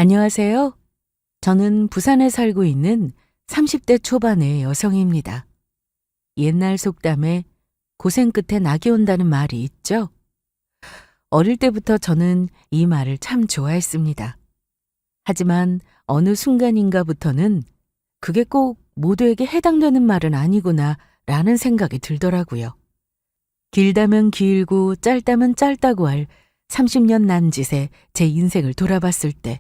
안녕하세요. 저는 부산에 살고 있는 30대 초반의 여성입니다. 옛날 속담에 고생 끝에 낙이 온다는 말이 있죠? 어릴 때부터 저는 이 말을 참 좋아했습니다. 하지만 어느 순간인가부터는 그게 꼭 모두에게 해당되는 말은 아니구나 라는 생각이 들더라고요. 길다면 길고 짧다면 짧다고 할 30년 난짓에 제 인생을 돌아봤을 때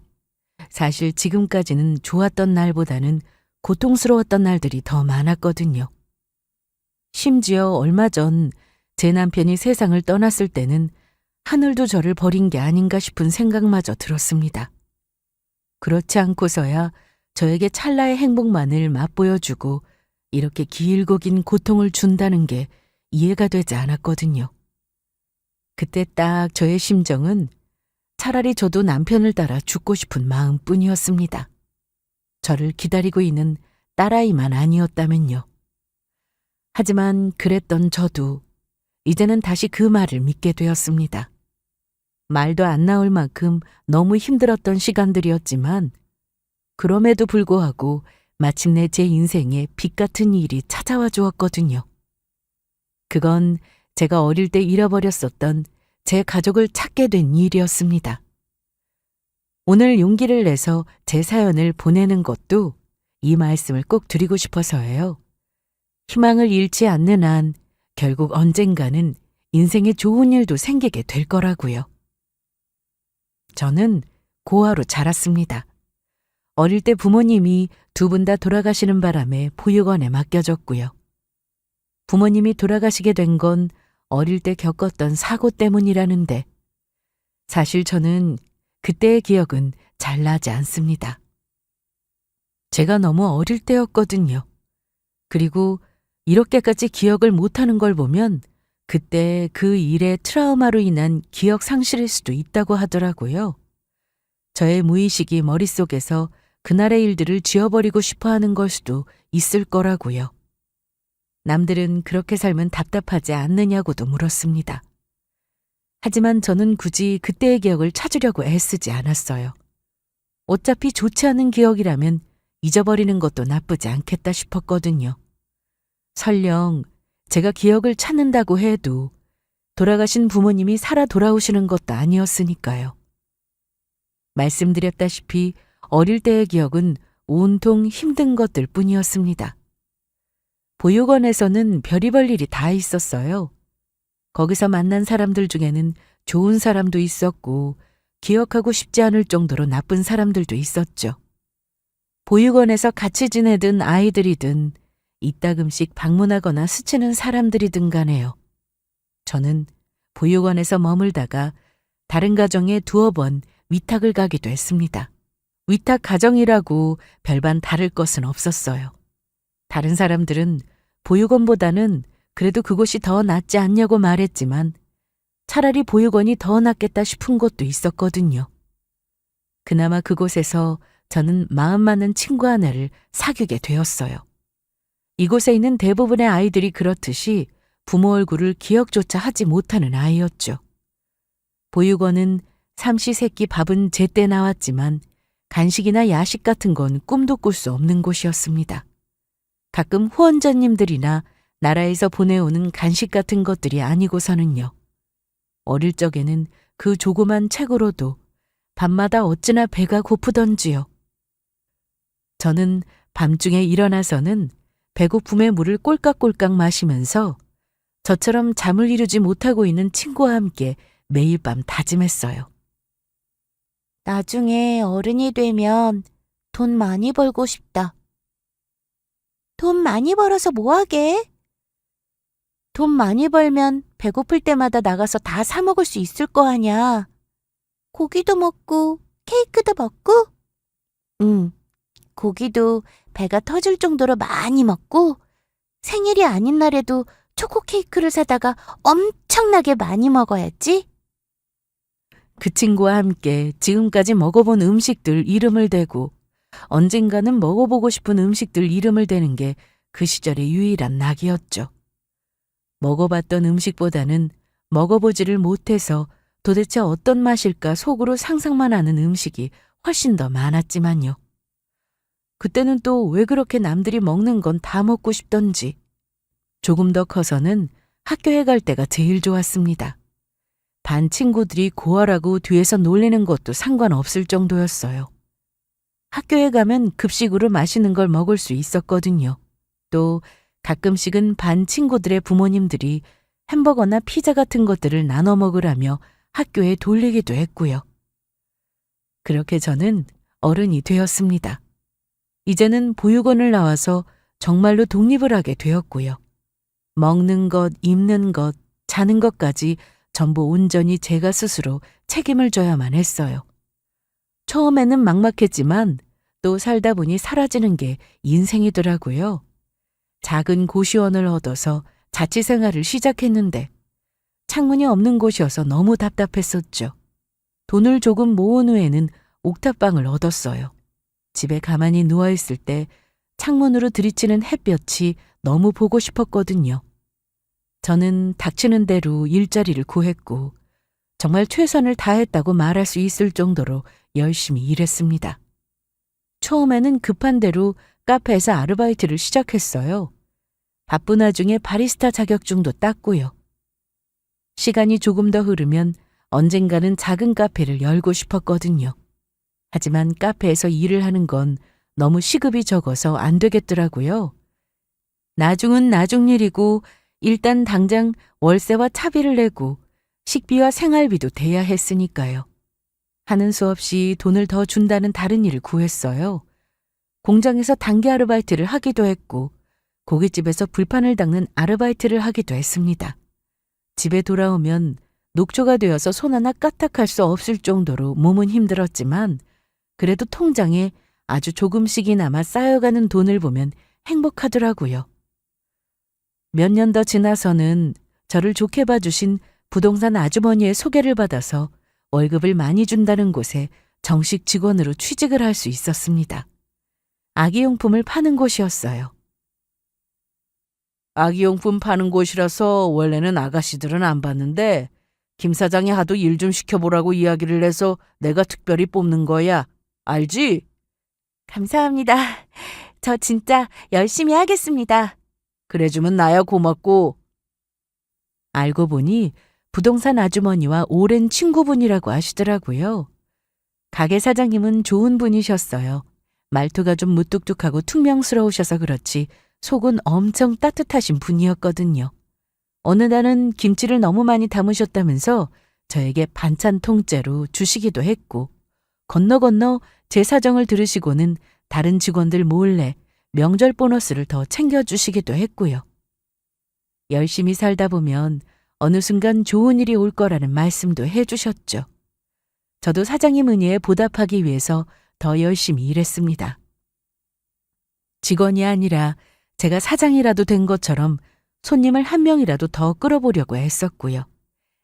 사실 지금까지는 좋았던 날보다는 고통스러웠던 날들이 더 많았거든요. 심지어 얼마 전 제 남편이 세상을 떠났을 때는 하늘도 저를 버린 게 아닌가 싶은 생각마저 들었습니다. 그렇지 않고서야 저에게 찰나의 행복만을 맛보여주고 이렇게 길고 긴 고통을 준다는 게 이해가 되지 않았거든요. 그때 딱 저의 심정은 차라리 저도 남편을 따라 죽고 싶은 마음뿐이었습니다. 저를 기다리고 있는 딸아이만 아니었다면요. 하지만 그랬던 저도 이제는 다시 그 말을 믿게 되었습니다. 말도 안 나올 만큼 너무 힘들었던 시간들이었지만 그럼에도 불구하고 마침내 제 인생에 빛 같은 일이 찾아와 주었거든요. 그건 제가 어릴 때 잃어버렸었던 제 가족을 찾게 된 일이었습니다. 오늘 용기를 내서 제 사연을 보내는 것도 이 말씀을 꼭 드리고 싶어서예요. 희망을 잃지 않는 한 결국 언젠가는 인생에 좋은 일도 생기게 될 거라고요. 저는 고아로 자랐습니다. 어릴 때 부모님이 두 분 다 돌아가시는 바람에 보육원에 맡겨졌고요. 부모님이 돌아가시게 된 건 어릴 때 겪었던 사고 때문이라는데 사실 저는 그때의 기억은 잘 나지 않습니다. 제가 너무 어릴 때였거든요. 그리고 이렇게까지 기억을 못하는 걸 보면 그때 그 일의 트라우마로 인한 기억 상실일 수도 있다고 하더라고요. 저의 무의식이 머릿속에서 그날의 일들을 지워버리고 싶어 하는 걸 수도 있을 거라고요. 남들은 그렇게 살면 답답하지 않느냐고도 물었습니다. 하지만 저는 굳이 그때의 기억을 찾으려고 애쓰지 않았어요. 어차피 좋지 않은 기억이라면 잊어버리는 것도 나쁘지 않겠다 싶었거든요. 설령 제가 기억을 찾는다고 해도 돌아가신 부모님이 살아 돌아오시는 것도 아니었으니까요. 말씀드렸다시피 어릴 때의 기억은 온통 힘든 것들 뿐이었습니다. 보육원에서는 별의별 일이 다 있었어요. 거기서 만난 사람들 중에는 좋은 사람도 있었고 기억하고 싶지 않을 정도로 나쁜 사람들도 있었죠. 보육원에서 같이 지내던 아이들이든 이따금씩 방문하거나 스치는 사람들이든 간에요. 저는 보육원에서 머물다가 다른 가정에 두어 번 위탁을 가기도 했습니다. 위탁 가정이라고 별반 다를 것은 없었어요. 다른 사람들은 보육원보다는 그래도 그곳이 더 낫지 않냐고 말했지만 차라리 보육원이 더 낫겠다 싶은 곳도 있었거든요. 그나마 그곳에서 저는 마음 맞는 친구 하나를 사귀게 되었어요. 이곳에 있는 대부분의 아이들이 그렇듯이 부모 얼굴을 기억조차 하지 못하는 아이였죠. 보육원은 삼시세끼 밥은 제때 나왔지만 간식이나 야식 같은 건 꿈도 꿀 수 없는 곳이었습니다. 가끔 후원자님들이나 나라에서 보내오는 간식 같은 것들이 아니고서는요. 어릴 적에는 그 조그만 책으로도 밤마다 어찌나 배가 고프던지요. 저는 밤중에 일어나서는 배고픔에 물을 꼴깍꼴깍 마시면서 저처럼 잠을 이루지 못하고 있는 친구와 함께 매일 밤 다짐했어요. 나중에 어른이 되면 돈 많이 벌고 싶다. 돈 많이 벌어서 뭐 하게? 돈 많이 벌면 배고플 때마다 나가서 다 사 먹을 수 있을 거 아냐. 고기도 먹고 케이크도 먹고? 응, 고기도 배가 터질 정도로 많이 먹고 생일이 아닌 날에도 초코 케이크를 사다가 엄청나게 많이 먹어야지. 그 친구와 함께 지금까지 먹어본 음식들 이름을 대고 언젠가는 먹어보고 싶은 음식들 이름을 대는 게 그 시절의 유일한 낙이었죠. 먹어봤던 음식보다는 먹어보지를 못해서 도대체 어떤 맛일까 속으로 상상만 하는 음식이 훨씬 더 많았지만요. 그때는 또 왜 그렇게 남들이 먹는 건 다 먹고 싶던지 조금 더 커서는 학교에 갈 때가 제일 좋았습니다. 반 친구들이 고아라고 뒤에서 놀리는 것도 상관없을 정도였어요. 학교에 가면 급식으로 맛있는 걸 먹을 수 있었거든요. 또 가끔씩은 반 친구들의 부모님들이 햄버거나 피자 같은 것들을 나눠 먹으라며 학교에 돌리기도 했고요. 그렇게 저는 어른이 되었습니다. 이제는 보육원을 나와서 정말로 독립을 하게 되었고요. 먹는 것, 입는 것, 자는 것까지 전부 온전히 제가 스스로 책임을 져야만 했어요. 처음에는 막막했지만 또 살다 보니 사라지는 게 인생이더라고요. 작은 고시원을 얻어서 자취생활을 시작했는데 창문이 없는 곳이어서 너무 답답했었죠. 돈을 조금 모은 후에는 옥탑방을 얻었어요. 집에 가만히 누워있을 때 창문으로 들이치는 햇볕이 너무 보고 싶었거든요. 저는 닥치는 대로 일자리를 구했고 정말 최선을 다했다고 말할 수 있을 정도로 열심히 일했습니다. 처음에는 급한 대로 카페에서 아르바이트를 시작했어요. 바쁜 와중에 바리스타 자격증도 땄고요. 시간이 조금 더 흐르면 언젠가는 작은 카페를 열고 싶었거든요. 하지만 카페에서 일을 하는 건 너무 시급이 적어서 안 되겠더라고요. 나중은 나중 일이고 일단 당장 월세와 차비를 내고 식비와 생활비도 대야 했으니까요. 하는 수 없이 돈을 더 준다는 다른 일을 구했어요. 공장에서 단기 아르바이트를 하기도 했고 고깃집에서 불판을 닦는 아르바이트를 하기도 했습니다. 집에 돌아오면 녹초가 되어서 손 하나 까딱할 수 없을 정도로 몸은 힘들었지만 그래도 통장에 아주 조금씩이나마 쌓여가는 돈을 보면 행복하더라고요. 몇 년 더 지나서는 저를 좋게 봐주신 부동산 아주머니의 소개를 받아서 월급을 많이 준다는 곳에 정식 직원으로 취직을 할 수 있었습니다. 아기용품을 파는 곳이었어요. 아기용품 파는 곳이라서 원래는 아가씨들은 안 봤는데 김 사장이 하도 일 좀 시켜보라고 이야기를 해서 내가 특별히 뽑는 거야. 알지? 감사합니다. 저 진짜 열심히 하겠습니다. 그래주면 나야 고맙고. 알고 보니 부동산 아주머니와 오랜 친구분이라고 하시더라고요. 가게 사장님은 좋은 분이셨어요. 말투가 좀 무뚝뚝하고 퉁명스러우셔서 그렇지 속은 엄청 따뜻하신 분이었거든요. 어느 날은 김치를 너무 많이 담으셨다면서 저에게 반찬 통째로 주시기도 했고 건너 제 사정을 들으시고는 다른 직원들 몰래 명절 보너스를 더 챙겨주시기도 했고요. 열심히 살다 보면 어느 순간 좋은 일이 올 거라는 말씀도 해주셨죠. 저도 사장님 은혜에 보답하기 위해서 더 열심히 일했습니다. 직원이 아니라 제가 사장이라도 된 것처럼 손님을 한 명이라도 더 끌어보려고 했었고요.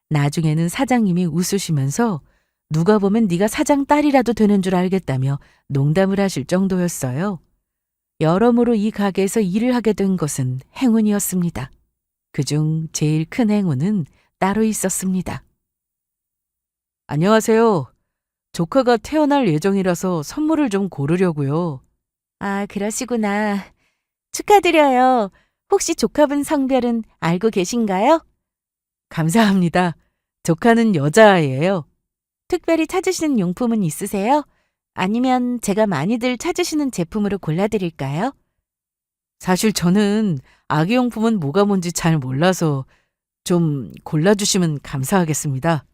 나중에는 사장님이 웃으시면서 누가 보면 네가 사장 딸이라도 되는 줄 알겠다며 농담을 하실 정도였어요. 여러모로 이 가게에서 일을 하게 된 것은 행운이었습니다. 그중 제일 큰 행운은 따로 있었습니다. 안녕하세요. 조카가 태어날 예정이라서 선물을 좀 고르려고요. 아, 그러시구나. 축하드려요. 혹시 조카분 성별은 알고 계신가요? 감사합니다. 조카는 여자아이예요. 특별히 찾으시는 용품은 있으세요? 아니면 제가 많이들 찾으시는 제품으로 골라드릴까요? 사실 저는 아기용품은 뭐가 뭔지 잘 몰라서 좀 골라주시면 감사하겠습니다.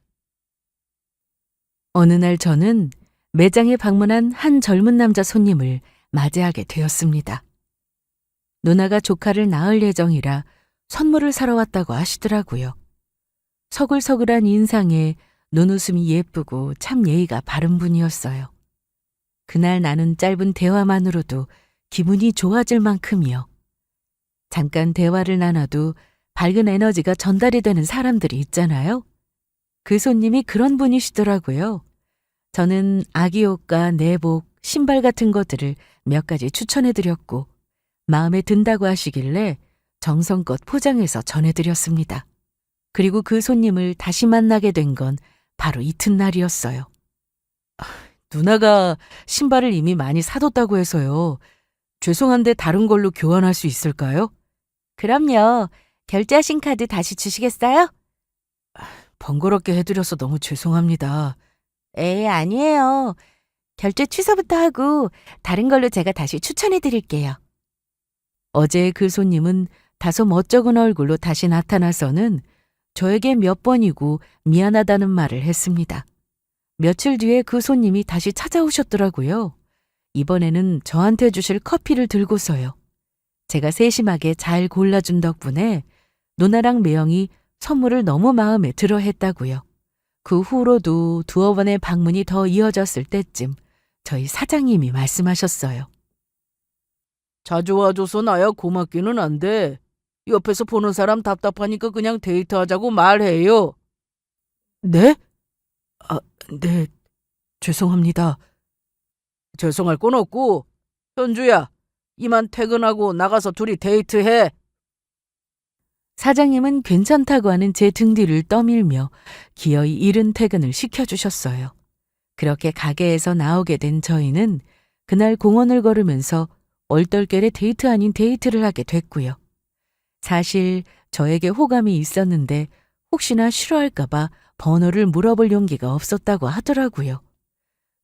어느 날 저는 매장에 방문한 한 젊은 남자 손님을 맞이하게 되었습니다. 누나가 조카를 낳을 예정이라 선물을 사러 왔다고 하시더라고요. 서글서글한 인상에 눈웃음이 예쁘고 참 예의가 바른 분이었어요. 그날 나눈 짧은 대화만으로도 기분이 좋아질 만큼이요. 잠깐 대화를 나눠도 밝은 에너지가 전달이 되는 사람들이 있잖아요. 그 손님이 그런 분이시더라고요. 저는 아기 옷과 내복, 신발 같은 것들을 몇 가지 추천해드렸고 마음에 든다고 하시길래 정성껏 포장해서 전해드렸습니다. 그리고 그 손님을 다시 만나게 된 건 바로 이튿날이었어요. 누나가 신발을 이미 많이 사뒀다고 해서요. 죄송한데 다른 걸로 교환할 수 있을까요? 그럼요. 결제하신 카드 다시 주시겠어요? 번거롭게 해드려서 너무 죄송합니다. 에이, 아니에요. 결제 취소부터 하고 다른 걸로 제가 다시 추천해 드릴게요. 어제 그 손님은 다소 멋쩍은 얼굴로 다시 나타나서는 저에게 몇 번이고 미안하다는 말을 했습니다. 며칠 뒤에 그 손님이 다시 찾아오셨더라고요. 이번에는 저한테 주실 커피를 들고서요. 제가 세심하게 잘 골라준 덕분에 누나랑 매형이 선물을 너무 마음에 들어 했다고요. 그 후로도 두어 번의 방문이 더 이어졌을 때쯤 저희 사장님이 말씀하셨어요. 자주 와줘서 나야 고맙기는 한데 옆에서 보는 사람 답답하니까 그냥 데이트하자고 말해요. 네? 네. 죄송합니다. 죄송할 건 없고 현주야, 이만 퇴근하고 나가서 둘이 데이트해. 사장님은 괜찮다고 하는 제 등 뒤를 떠밀며 기어이 이른 퇴근을 시켜주셨어요. 그렇게 가게에서 나오게 된 저희는 그날 공원을 걸으면서 얼떨결에 데이트 아닌 데이트를 하게 됐고요. 사실 저에게 호감이 있었는데 혹시나 싫어할까봐 번호를 물어볼 용기가 없었다고 하더라고요.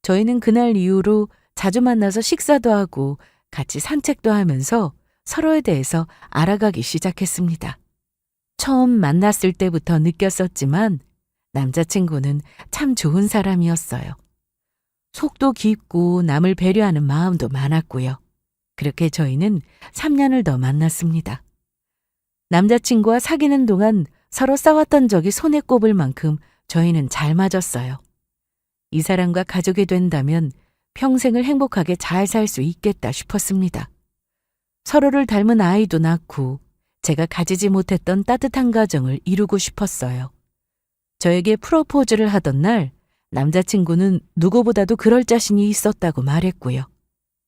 저희는 그날 이후로 자주 만나서 식사도 하고 같이 산책도 하면서 서로에 대해서 알아가기 시작했습니다. 처음 만났을 때부터 느꼈었지만 남자친구는 참 좋은 사람이었어요. 속도 깊고 남을 배려하는 마음도 많았고요. 그렇게 저희는 3년을 더 만났습니다. 남자친구와 사귀는 동안 서로 싸웠던 적이 손에 꼽을 만큼 저희는 잘 맞았어요. 이 사람과 가족이 된다면 평생을 행복하게 잘 살 수 있겠다 싶었습니다. 서로를 닮은 아이도 낳고 제가 가지지 못했던 따뜻한 가정을 이루고 싶었어요. 저에게 프로포즈를 하던 날 남자친구는 누구보다도 그럴 자신이 있었다고 말했고요.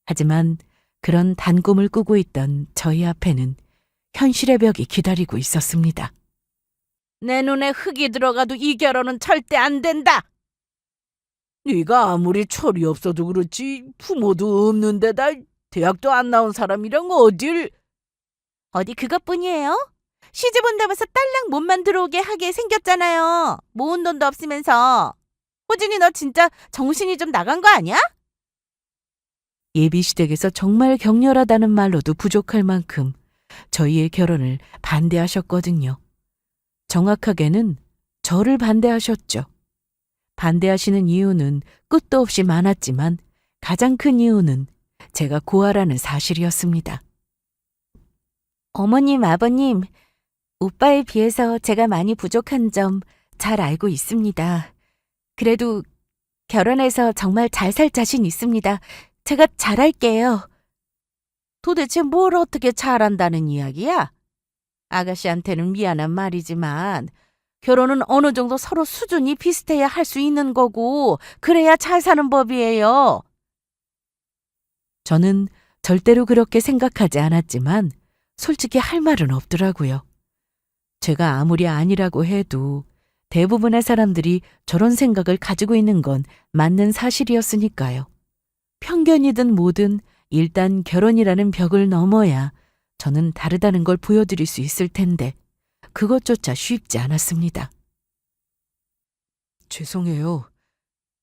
하지만 그런 단꿈을 꾸고 있던 저희 앞에는 현실의 벽이 기다리고 있었습니다. 내 눈에 흙이 들어가도 이 결혼은 절대 안 된다. 네가 아무리 철이 없어도 그렇지 부모도 없는 데다 대학도 안 나온 사람이랑 어디 그것뿐이에요? 시집 온다면서 딸랑 몸만 들어오게 하게 생겼잖아요. 모은 돈도 없으면서. 호진이 너 진짜 정신이 좀 나간 거 아니야? 예비시댁에서 정말 격렬하다는 말로도 부족할 만큼 저희의 결혼을 반대하셨거든요. 정확하게는 저를 반대하셨죠. 반대하시는 이유는 끝도 없이 많았지만 가장 큰 이유는 제가 고아라는 사실이었습니다. 어머님, 아버님, 오빠에 비해서 제가 많이 부족한 점 잘 알고 있습니다. 그래도 결혼해서 정말 잘 살 자신 있습니다. 제가 잘할게요. 도대체 뭘 어떻게 잘한다는 이야기야? 아가씨한테는 미안한 말이지만 결혼은 어느 정도 서로 수준이 비슷해야 할 수 있는 거고 그래야 잘 사는 법이에요. 저는 절대로 그렇게 생각하지 않았지만 솔직히 할 말은 없더라고요. 제가 아무리 아니라고 해도 대부분의 사람들이 저런 생각을 가지고 있는 건 맞는 사실이었으니까요. 편견이든 뭐든 일단 결혼이라는 벽을 넘어야 저는 다르다는 걸 보여드릴 수 있을 텐데 그것조차 쉽지 않았습니다. 죄송해요.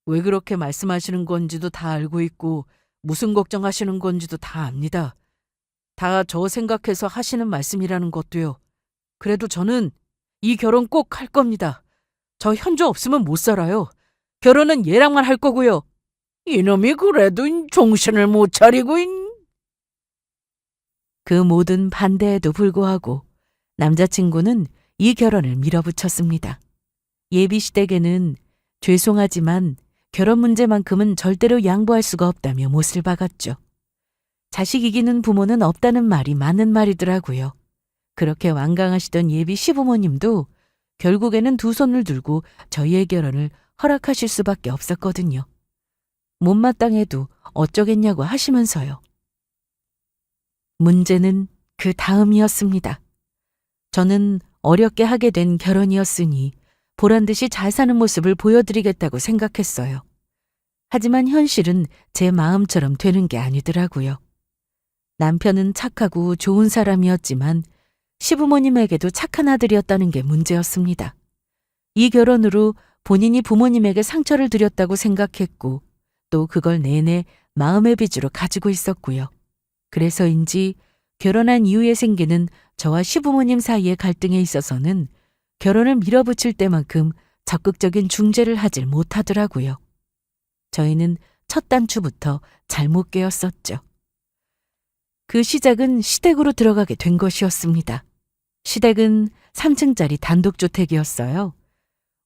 왜 그렇게 말씀하시는 건지도 다 알고 있고 무슨 걱정하시는 건지도 다 압니다. 다 저 생각해서 하시는 말씀이라는 것도요. 그래도 저는 이 결혼 꼭 할 겁니다. 저 현주 없으면 못 살아요. 결혼은 얘랑만 할 거고요. 이놈이 그래도 정신을 못 차리고 그 모든 반대에도 불구하고 남자친구는 이 결혼을 밀어붙였습니다. 예비시댁에는 죄송하지만 결혼 문제만큼은 절대로 양보할 수가 없다며 못을 박았죠. 자식 이기는 부모는 없다는 말이 맞는 말이더라고요. 그렇게 완강하시던 예비 시부모님도 결국에는 두 손을 들고 저희의 결혼을 허락하실 수밖에 없었거든요. 못마땅해도 어쩌겠냐고 하시면서요. 문제는 그 다음이었습니다. 저는 어렵게 하게 된 결혼이었으니 보란듯이 잘 사는 모습을 보여드리겠다고 생각했어요. 하지만 현실은 제 마음처럼 되는 게 아니더라고요. 남편은 착하고 좋은 사람이었지만 시부모님에게도 착한 아들이었다는 게 문제였습니다. 이 결혼으로 본인이 부모님에게 상처를 드렸다고 생각했고 또 그걸 내내 마음의 빚으로 가지고 있었고요. 그래서인지 결혼한 이후에 생기는 저와 시부모님 사이의 갈등에 있어서는 결혼을 밀어붙일 때만큼 적극적인 중재를 하질 못하더라고요. 저희는 첫 단추부터 잘못 깨었었죠. 그 시작은 시댁으로 들어가게 된 것이었습니다. 시댁은 3층짜리 단독주택이었어요.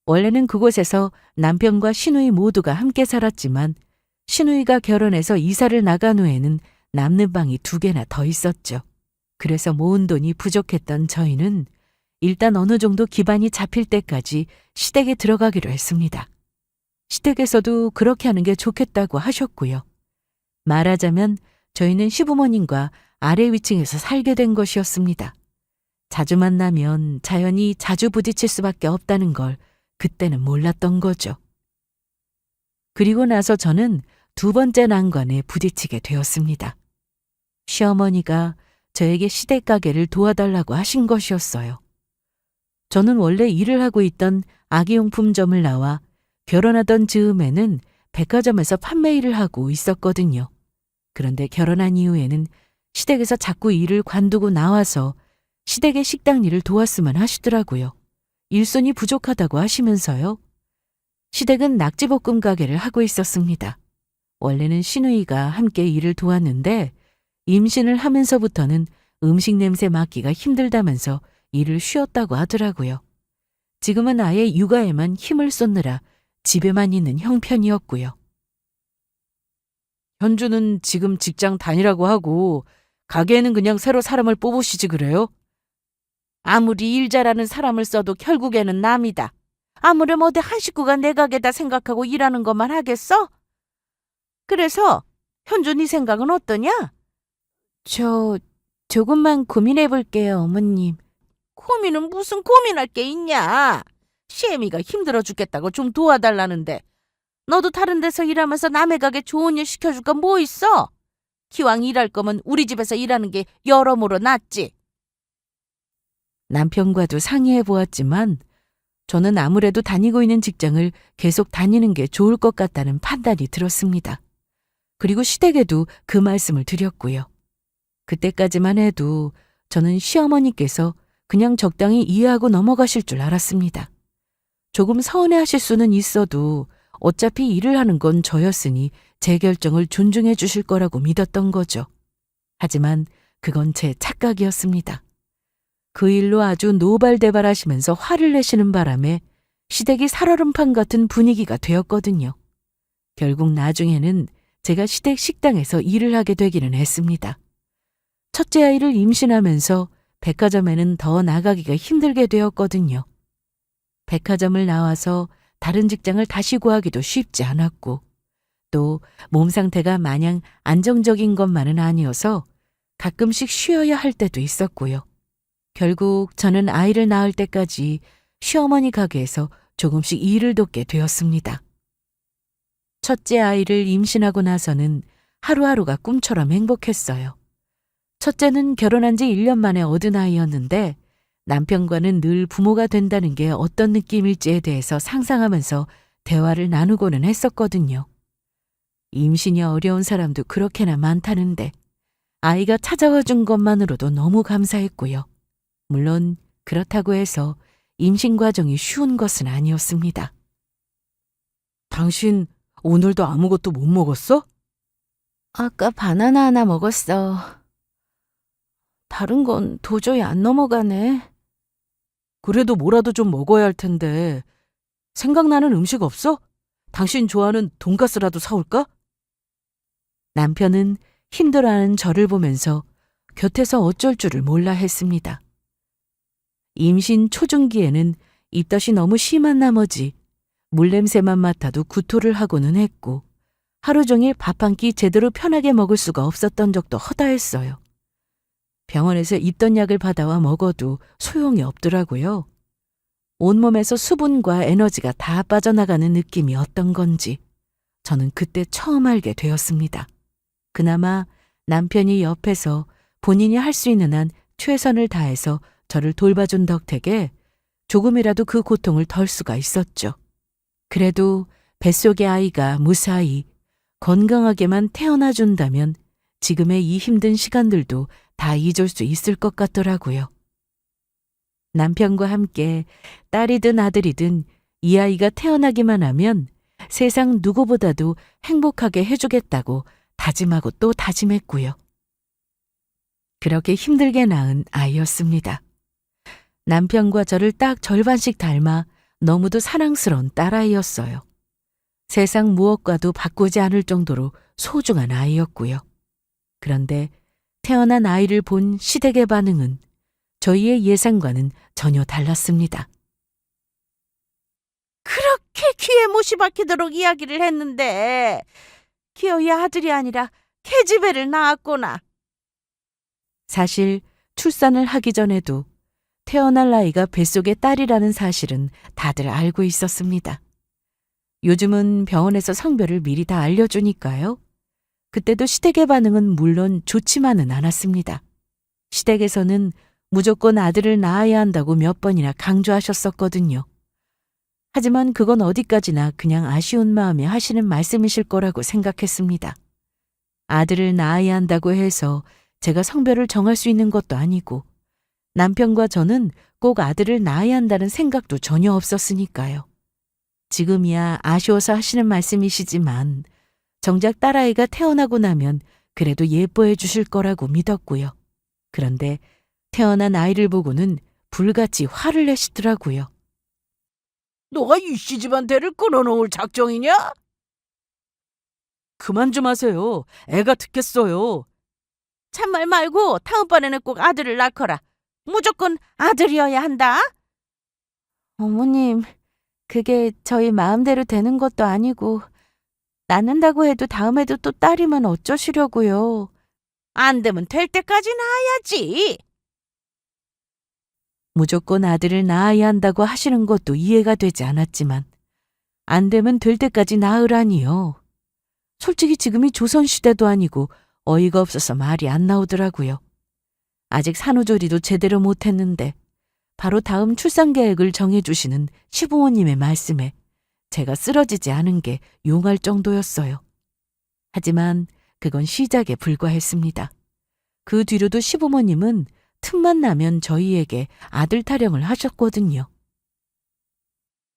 원래는 그곳에서 남편과 시누이 모두가 함께 살았지만 시누이가 결혼해서 이사를 나간 후에는 남는 방이 2개나 더 있었죠. 그래서 모은 돈이 부족했던 저희는 일단 어느 정도 기반이 잡힐 때까지 시댁에 들어가기로 했습니다. 시댁에서도 그렇게 하는 게 좋겠다고 하셨고요. 말하자면 저희는 시부모님과 아래 위층에서 살게 된 것이었습니다. 자주 만나면 자연히 자주 부딪힐 수밖에 없다는 걸 그때는 몰랐던 거죠. 그리고 나서 저는 2번째 난관에 부딪히게 되었습니다. 시어머니가 저에게 시댁 가게를 도와달라고 하신 것이었어요. 저는 원래 일을 하고 있던 아기용품점을 나와 결혼하던 즈음에는 백화점에서 판매 일을 하고 있었거든요. 그런데 결혼한 이후에는 시댁에서 자꾸 일을 관두고 나와서 시댁의 식당 일을 도왔으면 하시더라고요. 일손이 부족하다고 하시면서요. 시댁은 낙지볶음 가게를 하고 있었습니다. 원래는 시누이가 함께 일을 도왔는데 임신을 하면서부터는 음식 냄새 맡기가 힘들다면서 일을 쉬었다고 하더라고요. 지금은 아예 육아에만 힘을 쏟느라 집에만 있는 형편이었고요. 현주는 지금 직장 다니라고 하고 가게에는 그냥 새로 사람을 뽑으시지 그래요? 아무리 일 잘하는 사람을 써도 결국에는 남이다. 아무렴 어디 한 식구가 내 가게다 생각하고 일하는 것만 하겠어? 그래서 현주 네 생각은 어떠냐? 조금만 고민해 볼게요, 어머님. 고민은 무슨 고민할 게 있냐? 시애미가 힘들어 죽겠다고 좀 도와달라는데 너도 다른 데서 일하면서 남의 가게 좋은 일 시켜줄 건 뭐 있어? 기왕 일할 거면 우리 집에서 일하는 게 여러모로 낫지. 남편과도 상의해 보았지만 저는 아무래도 다니고 있는 직장을 계속 다니는 게 좋을 것 같다는 판단이 들었습니다. 그리고 시댁에도 그 말씀을 드렸고요. 그때까지만 해도 저는 시어머니께서 그냥 적당히 이해하고 넘어가실 줄 알았습니다. 조금 서운해하실 수는 있어도 어차피 일을 하는 건 저였으니 제 결정을 존중해 주실 거라고 믿었던 거죠. 하지만 그건 제 착각이었습니다. 그 일로 아주 노발대발하시면서 화를 내시는 바람에 시댁이 살얼음판 같은 분위기가 되었거든요. 결국 나중에는 제가 시댁 식당에서 일을 하게 되기는 했습니다. 첫째 아이를 임신하면서 백화점에는 더 나가기가 힘들게 되었거든요. 백화점을 나와서 다른 직장을 다시 구하기도 쉽지 않았고 또 몸 상태가 마냥 안정적인 것만은 아니어서 가끔씩 쉬어야 할 때도 있었고요. 결국 저는 아이를 낳을 때까지 시어머니 가게에서 조금씩 일을 돕게 되었습니다. 첫째 아이를 임신하고 나서는 하루하루가 꿈처럼 행복했어요. 첫째는 결혼한 지 1년 만에 얻은 아이였는데 남편과는 늘 부모가 된다는 게 어떤 느낌일지에 대해서 상상하면서 대화를 나누고는 했었거든요. 임신이 어려운 사람도 그렇게나 많다는데 아이가 찾아와 준 것만으로도 너무 감사했고요. 물론 그렇다고 해서 임신 과정이 쉬운 것은 아니었습니다. 당신 오늘도 아무것도 못 먹었어? 아까 바나나 하나 먹었어. 다른 건 도저히 안 넘어가네. 그래도 뭐라도 좀 먹어야 할 텐데 생각나는 음식 없어? 당신 좋아하는 돈가스라도 사올까? 남편은 힘들어하는 저를 보면서 곁에서 어쩔 줄을 몰라 했습니다. 임신 초중기에는 입덧이 너무 심한 나머지 물냄새만 맡아도 구토를 하고는 했고 하루 종일 밥 한 끼 제대로 편하게 먹을 수가 없었던 적도 허다했어요. 병원에서 입덧 약을 받아와 먹어도 소용이 없더라고요. 온몸에서 수분과 에너지가 다 빠져나가는 느낌이 어떤 건지 저는 그때 처음 알게 되었습니다. 그나마 남편이 옆에서 본인이 할 수 있는 한 최선을 다해서 저를 돌봐준 덕택에 조금이라도 그 고통을 덜 수가 있었죠. 그래도 뱃속의 아이가 무사히 건강하게만 태어나준다면 지금의 이 힘든 시간들도 다 잊을 수 있을 것 같더라고요. 남편과 함께 딸이든 아들이든 이 아이가 태어나기만 하면 세상 누구보다도 행복하게 해주겠다고 다짐하고 또 다짐했고요. 그렇게 힘들게 낳은 아이였습니다. 남편과 저를 딱 절반씩 닮아 너무도 사랑스러운 딸아이였어요. 세상 무엇과도 바꾸지 않을 정도로 소중한 아이였고요. 그런데 태어난 아이를 본 시댁의 반응은 저희의 예상과는 전혀 달랐습니다. 그렇게 귀에 못이 박히도록 이야기를 했는데 기어이 아들이 아니라 계집애를 낳았구나. 사실 출산을 하기 전에도 태어날 아이가 뱃속의 딸이라는 사실은 다들 알고 있었습니다. 요즘은 병원에서 성별을 미리 다 알려주니까요. 그때도 시댁의 반응은 물론 좋지만은 않았습니다. 시댁에서는 무조건 아들을 낳아야 한다고 몇 번이나 강조하셨었거든요. 하지만 그건 어디까지나 그냥 아쉬운 마음에 하시는 말씀이실 거라고 생각했습니다. 아들을 낳아야 한다고 해서 제가 성별을 정할 수 있는 것도 아니고 남편과 저는 꼭 아들을 낳아야 한다는 생각도 전혀 없었으니까요. 지금이야 아쉬워서 하시는 말씀이시지만 정작 딸아이가 태어나고 나면 그래도 예뻐해 주실 거라고 믿었고요. 그런데 태어난 아이를 보고는 불같이 화를 내시더라고요. 너가 이 시집안대를 끊어놓을 작정이냐? 그만 좀 하세요. 애가 듣겠어요. 참말 말고 다음번에는 꼭 아들을 낳거라. 무조건 아들이어야 한다. 어머님, 그게 저희 마음대로 되는 것도 아니고 낳는다고 해도 다음에도 또 딸이면 어쩌시려고요. 안 되면 될 때까지 낳아야지. 무조건 아들을 낳아야 한다고 하시는 것도 이해가 되지 않았지만 안 되면 될 때까지 낳으라니요. 솔직히 지금이 조선시대도 아니고 어이가 없어서 말이 안 나오더라고요. 아직 산후조리도 제대로 못했는데 바로 다음 출산 계획을 정해주시는 시부모님의 말씀에 제가 쓰러지지 않은 게 용할 정도였어요. 하지만 그건 시작에 불과했습니다. 그 뒤로도 시부모님은 틈만 나면 저희에게 아들 타령을 하셨거든요.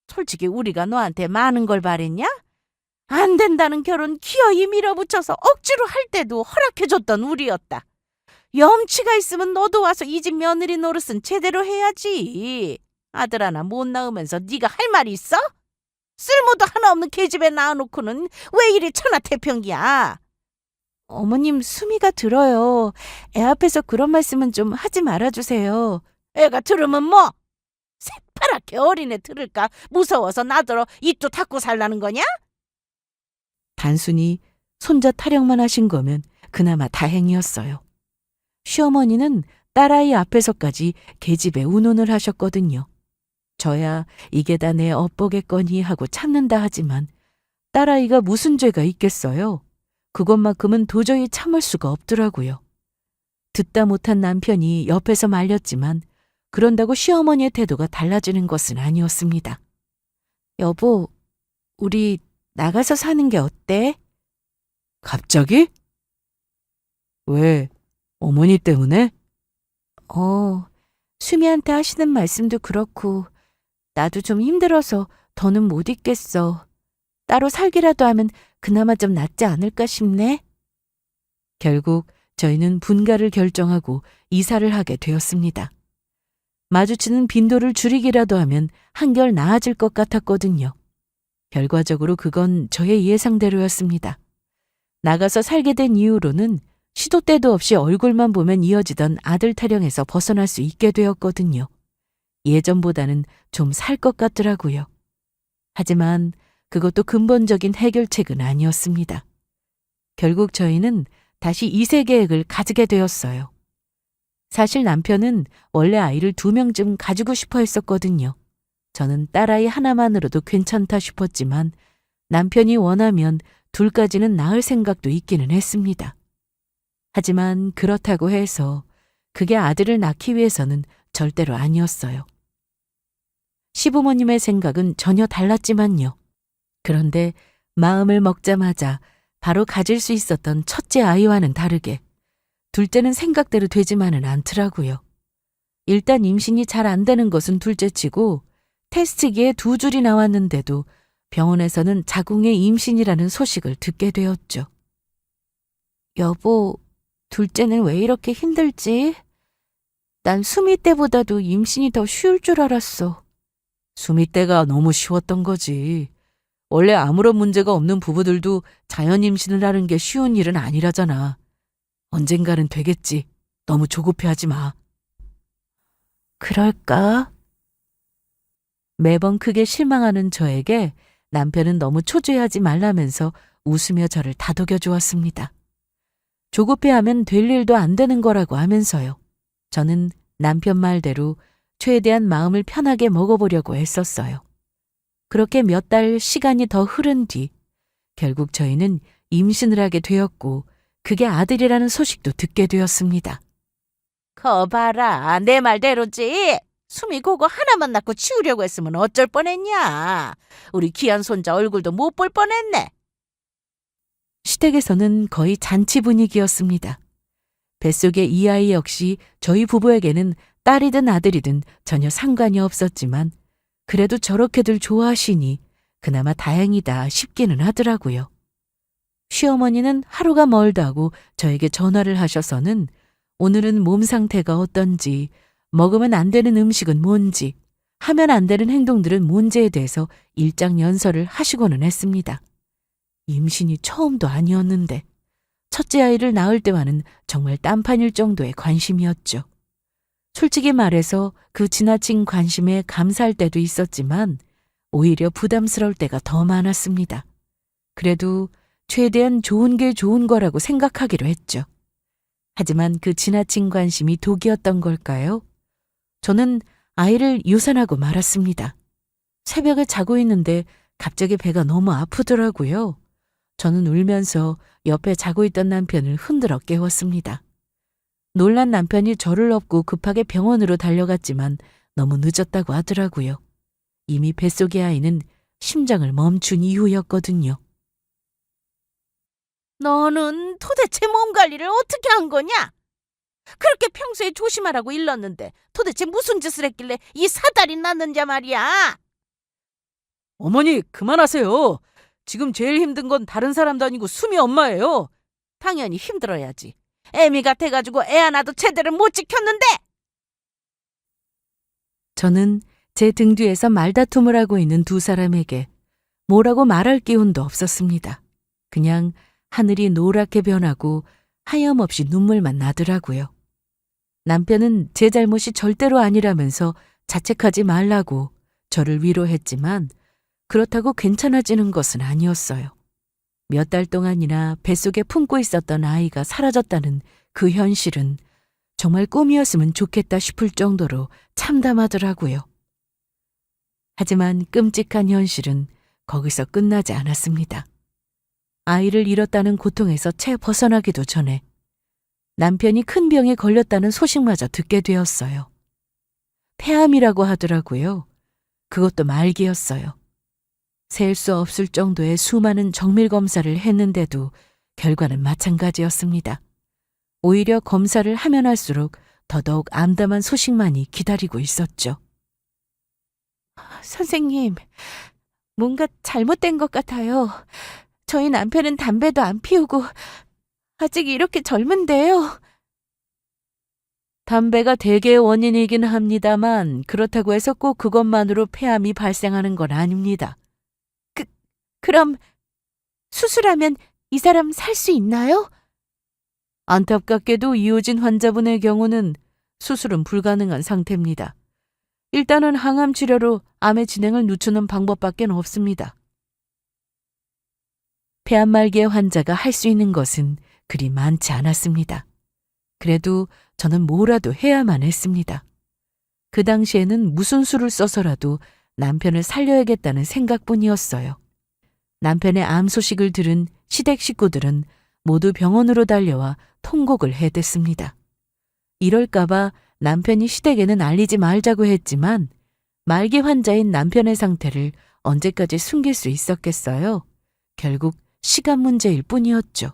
솔직히 우리가 너한테 많은 걸 바랬냐? 안 된다는 결혼 기어이 밀어붙여서 억지로 할 때도 허락해줬던 우리였다. 염치가 있으면 너도 와서 이 집 며느리 노릇은 제대로 해야지. 아들 하나 못 낳으면서 네가 할 말이 있어? 쓸모도 하나 없는 계집애 낳아놓고는 왜 이리 천하태평이야? 어머님 수미가 들어요. 애 앞에서 그런 말씀은 좀 하지 말아주세요. 애가 들으면 뭐? 새파랗게 어린애 들을까 무서워서 나더러 입도 닫고 살라는 거냐? 단순히 손자 타령만 하신 거면 그나마 다행이었어요. 시어머니는 딸아이 앞에서까지 계집애 운운을 하셨거든요. 저야 이게 다 내 업보겠거니 하고 참는다 하지만 딸아이가 무슨 죄가 있겠어요. 그것만큼은 도저히 참을 수가 없더라고요. 듣다 못한 남편이 옆에서 말렸지만 그런다고 시어머니의 태도가 달라지는 것은 아니었습니다. 여보, 우리 나가서 사는 게 어때? 갑자기? 왜? 어머니 때문에? 수미한테 하시는 말씀도 그렇고 나도 좀 힘들어서 더는 못 있겠어. 따로 살기라도 하면 그나마 좀 낫지 않을까 싶네. 결국 저희는 분가를 결정하고 이사를 하게 되었습니다. 마주치는 빈도를 줄이기라도 하면 한결 나아질 것 같았거든요. 결과적으로 그건 저의 예상대로였습니다. 나가서 살게 된 이후로는 시도 때도 없이 얼굴만 보면 이어지던 아들 타령에서 벗어날 수 있게 되었거든요. 예전보다는 좀 살 것 같더라고요. 하지만 그것도 근본적인 해결책은 아니었습니다. 결국 저희는 다시 2세 계획을 가지게 되었어요. 사실 남편은 원래 아이를 2명쯤 가지고 싶어 했었거든요. 저는 딸아이 하나만으로도 괜찮다 싶었지만 남편이 원하면 둘까지는 낳을 생각도 있기는 했습니다. 하지만 그렇다고 해서 그게 아들을 낳기 위해서는 절대로 아니었어요. 시부모님의 생각은 전혀 달랐지만요. 그런데 마음을 먹자마자 바로 가질 수 있었던 첫째 아이와는 다르게 둘째는 생각대로 되지만은 않더라고요. 일단 임신이 잘 안 되는 것은 둘째치고 테스트기에 2줄이 나왔는데도 병원에서는 자궁의 임신이라는 소식을 듣게 되었죠. 여보, 둘째는 왜 이렇게 힘들지? 난 수미 때보다도 임신이 더 쉬울 줄 알았어. 수미 때가 너무 쉬웠던 거지. 원래 아무런 문제가 없는 부부들도 자연 임신을 하는 게 쉬운 일은 아니라잖아. 언젠가는 되겠지. 너무 조급해하지 마. 그럴까? 매번 크게 실망하는 저에게 남편은 너무 초조해하지 말라면서 웃으며 저를 다독여 주었습니다. 조급해하면 될 일도 안 되는 거라고 하면서요. 저는 남편 말대로 최대한 마음을 편하게 먹어보려고 했었어요. 그렇게 몇 달 시간이 더 흐른 뒤 결국 저희는 임신을 하게 되었고 그게 아들이라는 소식도 듣게 되었습니다. 거 봐라, 내 말대로지. 수미 그거 하나만 낳고 치우려고 했으면 어쩔 뻔했냐. 우리 귀한 손자 얼굴도 못 볼 뻔했네. 시댁에서는 거의 잔치 분위기였습니다. 뱃속의 이 아이 역시 저희 부부에게는 딸이든 아들이든 전혀 상관이 없었지만 그래도 저렇게들 좋아하시니 그나마 다행이다 싶기는 하더라고요. 시어머니는 하루가 멀다고 저에게 전화를 하셔서는 오늘은 몸 상태가 어떤지, 먹으면 안 되는 음식은 뭔지, 하면 안 되는 행동들은 뭔지에 대해서 일장연설을 하시고는 했습니다. 임신이 처음도 아니었는데 첫째 아이를 낳을 때와는 정말 딴판일 정도의 관심이었죠. 솔직히 말해서 그 지나친 관심에 감사할 때도 있었지만 오히려 부담스러울 때가 더 많았습니다. 그래도 최대한 좋은 게 좋은 거라고 생각하기로 했죠. 하지만 그 지나친 관심이 독이었던 걸까요? 저는 아이를 유산하고 말았습니다. 새벽에 자고 있는데 갑자기 배가 너무 아프더라고요. 저는 울면서 옆에 자고 있던 남편을 흔들어 깨웠습니다. 놀란 남편이 저를 업고 급하게 병원으로 달려갔지만 너무 늦었다고 하더라고요. 이미 뱃속의 아이는 심장을 멈춘 이후였거든요. 너는 도대체 몸 관리를 어떻게 한 거냐? 그렇게 평소에 조심하라고 일렀는데 도대체 무슨 짓을 했길래 이 사달이 났는지 말이야. 어머니, 그만하세요. 지금 제일 힘든 건 다른 사람도 아니고 수미 엄마예요. 당연히 힘들어야지. 애미 같아가지고 애 하나도 제대로 못 지켰는데. 저는 제 등 뒤에서 말다툼을 하고 있는 두 사람에게 뭐라고 말할 기운도 없었습니다. 그냥 하늘이 노랗게 변하고 하염없이 눈물만 나더라고요. 남편은 제 잘못이 절대로 아니라면서 자책하지 말라고 저를 위로했지만 그렇다고 괜찮아지는 것은 아니었어요. 몇 달 동안이나 뱃속에 품고 있었던 아이가 사라졌다는 그 현실은 정말 꿈이었으면 좋겠다 싶을 정도로 참담하더라고요. 하지만 끔찍한 현실은 거기서 끝나지 않았습니다. 아이를 잃었다는 고통에서 채 벗어나기도 전에 남편이 큰 병에 걸렸다는 소식마저 듣게 되었어요. 폐암이라고 하더라고요. 그것도 말기였어요. 셀 수 없을 정도의 수많은 정밀 검사를 했는데도 결과는 마찬가지였습니다. 오히려 검사를 하면 할수록 더더욱 암담한 소식만이 기다리고 있었죠. 선생님, 뭔가 잘못된 것 같아요. 저희 남편은 담배도 안 피우고 아직 이렇게 젊은데요. 담배가 대개의 원인이긴 합니다만 그렇다고 해서 꼭 그것만으로 폐암이 발생하는 건 아닙니다. 그럼 수술하면 이 사람 살 수 있나요? 안타깝게도 이호진 환자분의 경우는 수술은 불가능한 상태입니다. 일단은 항암 치료로 암의 진행을 늦추는 방법밖에 없습니다. 폐암 말기의 환자가 할 수 있는 것은 그리 많지 않았습니다. 그래도 저는 뭐라도 해야만 했습니다. 그 당시에는 무슨 수를 써서라도 남편을 살려야겠다는 생각뿐이었어요. 남편의 암 소식을 들은 시댁 식구들은 모두 병원으로 달려와 통곡을 해댔습니다. 이럴까봐 남편이 시댁에는 알리지 말자고 했지만 말기 환자인 남편의 상태를 언제까지 숨길 수 있었겠어요? 결국 시간 문제일 뿐이었죠.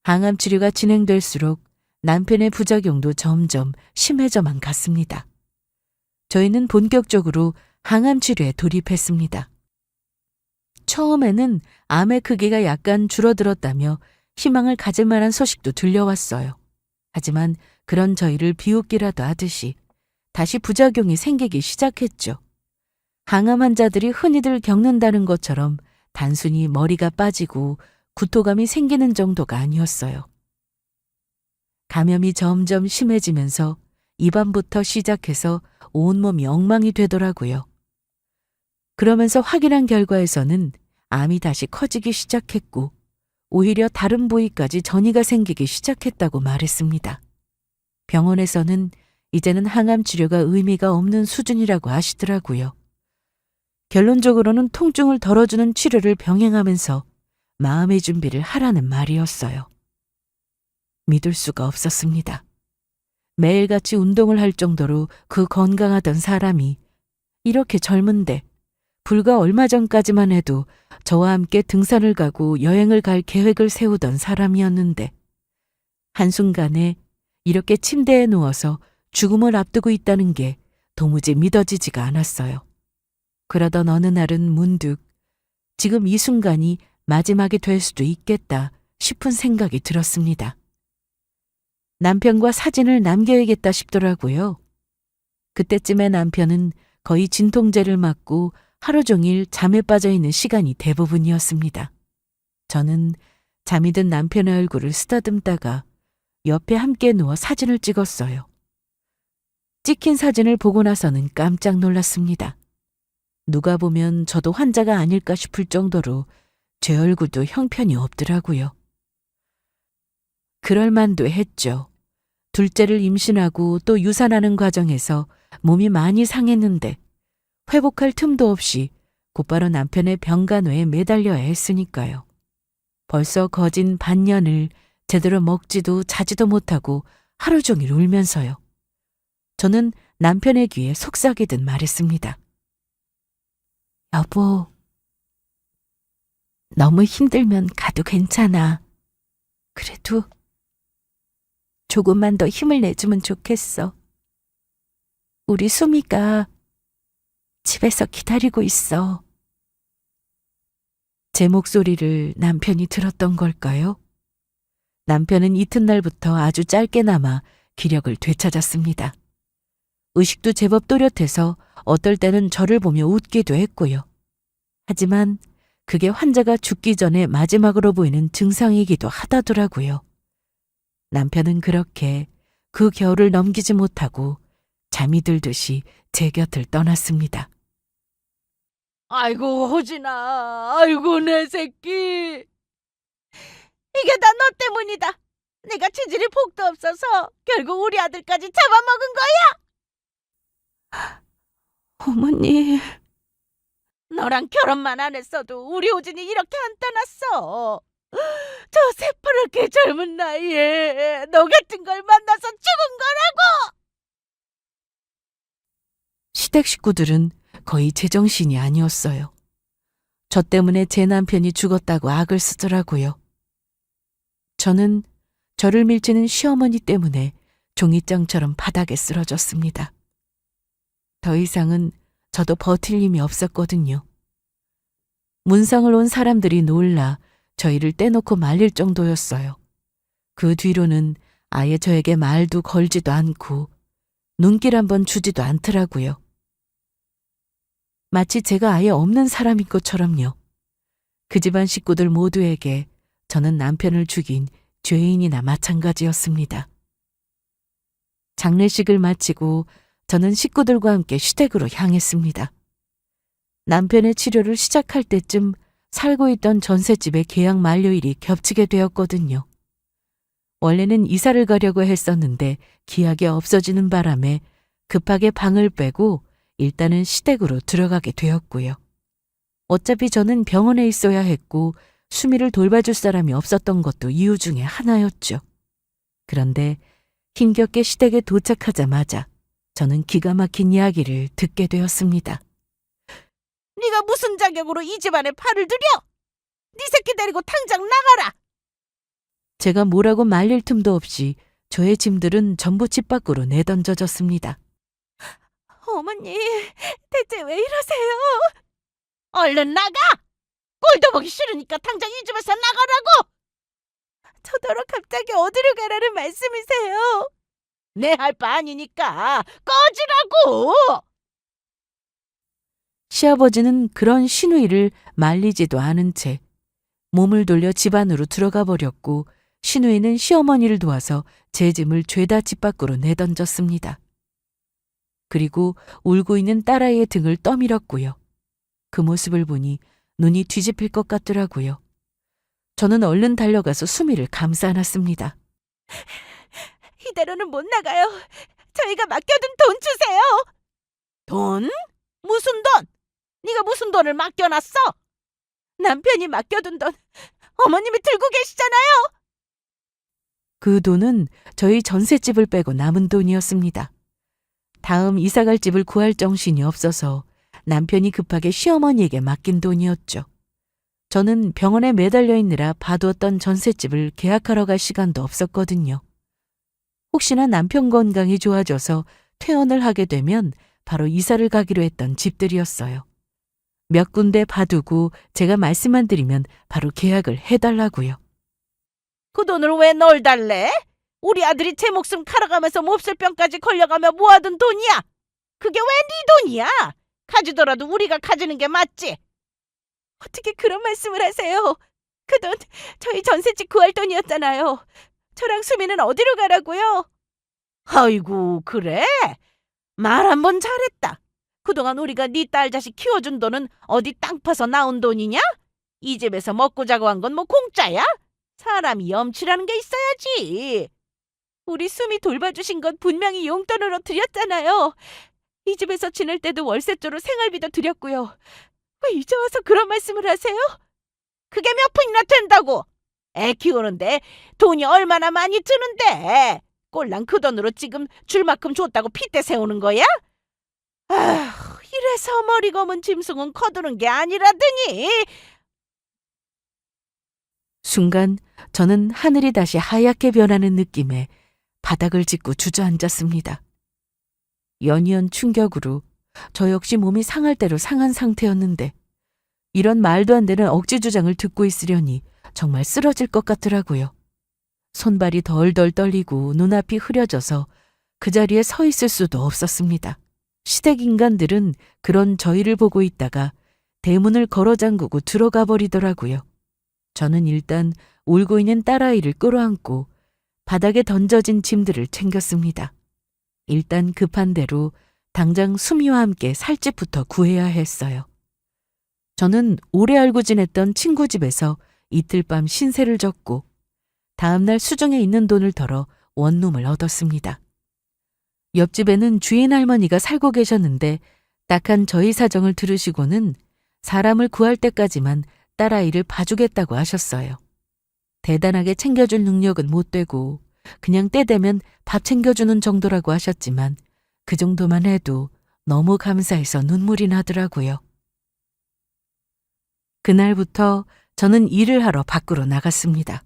항암 치료가 진행될수록 남편의 부작용도 점점 심해져만 갔습니다. 저희는 본격적으로 항암 치료에 돌입했습니다. 처음에는 암의 크기가 약간 줄어들었다며 희망을 가질 만한 소식도 들려왔어요. 하지만 그런 저희를 비웃기라도 하듯이 다시 부작용이 생기기 시작했죠. 항암 환자들이 흔히들 겪는다는 것처럼 단순히 머리가 빠지고 구토감이 생기는 정도가 아니었어요. 감염이 점점 심해지면서 입안부터 시작해서 온몸이 엉망이 되더라고요. 그러면서 확인한 결과에서는 암이 다시 커지기 시작했고 오히려 다른 부위까지 전이가 생기기 시작했다고 말했습니다. 병원에서는 이제는 항암 치료가 의미가 없는 수준이라고 하시더라고요. 결론적으로는 통증을 덜어주는 치료를 병행하면서 마음의 준비를 하라는 말이었어요. 믿을 수가 없었습니다. 매일같이 운동을 할 정도로 그 건강하던 사람이 이렇게 젊은데 불과 얼마 전까지만 해도 저와 함께 등산을 가고 여행을 갈 계획을 세우던 사람이었는데 한순간에 이렇게 침대에 누워서 죽음을 앞두고 있다는 게 도무지 믿어지지가 않았어요. 그러던 어느 날은 문득 지금 이 순간이 마지막이 될 수도 있겠다 싶은 생각이 들었습니다. 남편과 사진을 남겨야겠다 싶더라고요. 그때쯤에 남편은 거의 진통제를 맞고 하루 종일 잠에 빠져 있는 시간이 대부분이었습니다. 저는 잠이 든 남편의 얼굴을 쓰다듬다가 옆에 함께 누워 사진을 찍었어요. 찍힌 사진을 보고 나서는 깜짝 놀랐습니다. 누가 보면 저도 환자가 아닐까 싶을 정도로 제 얼굴도 형편이 없더라고요. 그럴 만도 했죠. 둘째를 임신하고 또 유산하는 과정에서 몸이 많이 상했는데 회복할 틈도 없이 곧바로 남편의 병간호에 매달려야 했으니까요. 벌써 거진 반년을 제대로 먹지도 자지도 못하고 하루 종일 울면서요. 저는 남편의 귀에 속삭이듯 말했습니다. 여보, 너무 힘들면 가도 괜찮아. 그래도 조금만 더 힘을 내주면 좋겠어. 우리 수미가 집에서 기다리고 있어. 제 목소리를 남편이 들었던 걸까요? 남편은 이튿날부터 아주 짧게나마 기력을 되찾았습니다. 의식도 제법 또렷해서 어떨 때는 저를 보며 웃기도 했고요. 하지만 그게 환자가 죽기 전에 마지막으로 보이는 증상이기도 하다더라고요. 남편은 그렇게 그 겨울을 넘기지 못하고 잠이 들듯이 제 곁을 떠났습니다. 아이고, 호진아. 아이고, 내 새끼. 이게 다 너 때문이다. 내가 체질이 복도 없어서 결국 우리 아들까지 잡아먹은 거야. 어머니, 너랑 결혼만 안 했어도 우리 호진이 이렇게 안 떠났어. 저 새파랗게 젊은 나이에 너 같은 걸 만나서 죽은 거라고. 시댁 식구들은 거의 제정신이 아니었어요. 저 때문에 제 남편이 죽었다고 악을 쓰더라고요. 저는 저를 밀치는 시어머니 때문에 종잇장처럼 바닥에 쓰러졌습니다. 더 이상은 저도 버틸 힘이 없었거든요. 문상을 온 사람들이 놀라 저희를 떼놓고 말릴 정도였어요. 그 뒤로는 아예 저에게 말도 걸지도 않고 눈길 한번 주지도 않더라고요. 마치 제가 아예 없는 사람인 것처럼요. 그 집안 식구들 모두에게 저는 남편을 죽인 죄인이나 마찬가지였습니다. 장례식을 마치고 저는 식구들과 함께 시댁으로 향했습니다. 남편의 치료를 시작할 때쯤 살고 있던 전셋집의 계약 만료일이 겹치게 되었거든요. 원래는 이사를 가려고 했었는데 기약이 없어지는 바람에 급하게 방을 빼고 일단은 시댁으로 들어가게 되었고요. 어차피 저는 병원에 있어야 했고 수미를 돌봐줄 사람이 없었던 것도 이유 중에 하나였죠. 그런데 힘겹게 시댁에 도착하자마자 저는 기가 막힌 이야기를 듣게 되었습니다. 네가 무슨 자격으로 이 집안에 팔을 들여? 네 새끼 데리고 당장 나가라. 제가 뭐라고 말릴 틈도 없이 저의 짐들은 전부 집 밖으로 내던져졌습니다. 어머니, 대체 왜 이러세요? 얼른 나가. 꼴도 보기 싫으니까 당장 이 집에서 나가라고. 저더러 갑자기 어디로 가라는 말씀이세요? 내 할 바 아니니까 꺼지라고. 시아버지는 그런 시누이를 말리지도 않은 채 몸을 돌려 집 안으로 들어가 버렸고 시누이는 시어머니를 도와서 제 짐을 죄다 집 밖으로 내던졌습니다. 그리고 울고 있는 딸아이의 등을 떠밀었고요. 그 모습을 보니 눈이 뒤집힐 것 같더라고요. 저는 얼른 달려가서 수미를 감싸 안았습니다. 이대로는 못 나가요. 저희가 맡겨둔 돈 주세요. 돈? 무슨 돈? 네가 무슨 돈을 맡겨놨어? 남편이 맡겨둔 돈 어머님이 들고 계시잖아요. 그 돈은 저희 전셋집을 빼고 남은 돈이었습니다. 다음 이사갈 집을 구할 정신이 없어서 남편이 급하게 시어머니에게 맡긴 돈이었죠. 저는 병원에 매달려 있느라 봐두었던 전셋집을 계약하러 갈 시간도 없었거든요. 혹시나 남편 건강이 좋아져서 퇴원을 하게 되면 바로 이사를 가기로 했던 집들이었어요. 몇 군데 봐두고 제가 말씀만 드리면 바로 계약을 해달라고요. 그 돈을 왜 널 달래? 우리 아들이 제 목숨 갈아가면서 몹쓸병까지 걸려가며 모아둔 돈이야. 그게 왜 네 돈이야? 가지더라도 우리가 가지는 게 맞지. 어떻게 그런 말씀을 하세요? 그 돈 저희 전셋집 구할 돈이었잖아요. 저랑 수미는 어디로 가라고요? 아이고 그래? 말 한 번 잘했다. 그동안 우리가 네 딸 자식 키워준 돈은 어디 땅 파서 나온 돈이냐? 이 집에서 먹고 자고 한 건 뭐 공짜야? 사람이 염치라는 게 있어야지. 우리 수미 돌봐주신 건 분명히 용돈으로 드렸잖아요. 이 집에서 지낼 때도 월세조로 생활비도 드렸고요. 왜 이제 와서 그런 말씀을 하세요? 그게 몇 푼이나 된다고? 애 키우는데 돈이 얼마나 많이 드는데 꼴랑 그 돈으로 지금 줄 만큼 줬다고 핏대 세우는 거야? 아휴, 이래서 머리 검은 짐승은 거두는 게 아니라더니. 순간 저는 하늘이 다시 하얗게 변하는 느낌에 바닥을 짚고 주저앉았습니다. 연이은 충격으로 저 역시 몸이 상할 대로 상한 상태였는데 이런 말도 안 되는 억지 주장을 듣고 있으려니 정말 쓰러질 것 같더라고요. 손발이 덜덜 떨리고 눈앞이 흐려져서 그 자리에 서 있을 수도 없었습니다. 시댁 인간들은 그런 저희를 보고 있다가 대문을 걸어 잠그고 들어가 버리더라고요. 저는 일단 울고 있는 딸아이를 끌어안고 바닥에 던져진 짐들을 챙겼습니다. 일단 급한 대로 당장 수미와 함께 살 집부터 구해야 했어요. 저는 오래 알고 지냈던 친구 집에서 이틀 밤 신세를 졌고 다음날 수중에 있는 돈을 덜어 원룸을 얻었습니다. 옆집에는 주인 할머니가 살고 계셨는데 딱한 저희 사정을 들으시고는 사람을 구할 때까지만 딸아이를 봐주겠다고 하셨어요. 대단하게 챙겨줄 능력은 못 되고 그냥 때 되면 밥 챙겨주는 정도라고 하셨지만 그 정도만 해도 너무 감사해서 눈물이 나더라고요. 그날부터 저는 일을 하러 밖으로 나갔습니다.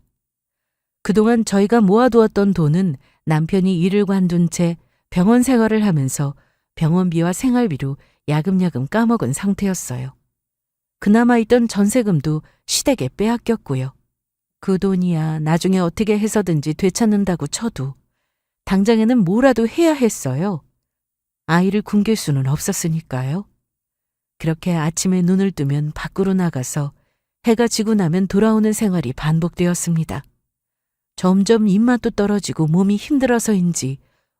그동안 저희가 모아두었던 돈은 남편이 일을 관둔 채 병원 생활을 하면서 병원비와 생활비로 야금야금 까먹은 상태였어요. 그나마 있던 전세금도 시댁에 빼앗겼고요. 그 돈이야 나중에 어떻게 해서든지 되찾는다고 쳐도 당장에는 뭐라도 해야 했어요. 아이를 굶길 수는 없었으니까요. 그렇게 아침에 눈을 뜨면 밖으로 나가서 해가 지고 나면 돌아오는 생활이 반복되었습니다. 점점 입맛도 떨어지고 몸이 힘들어서인지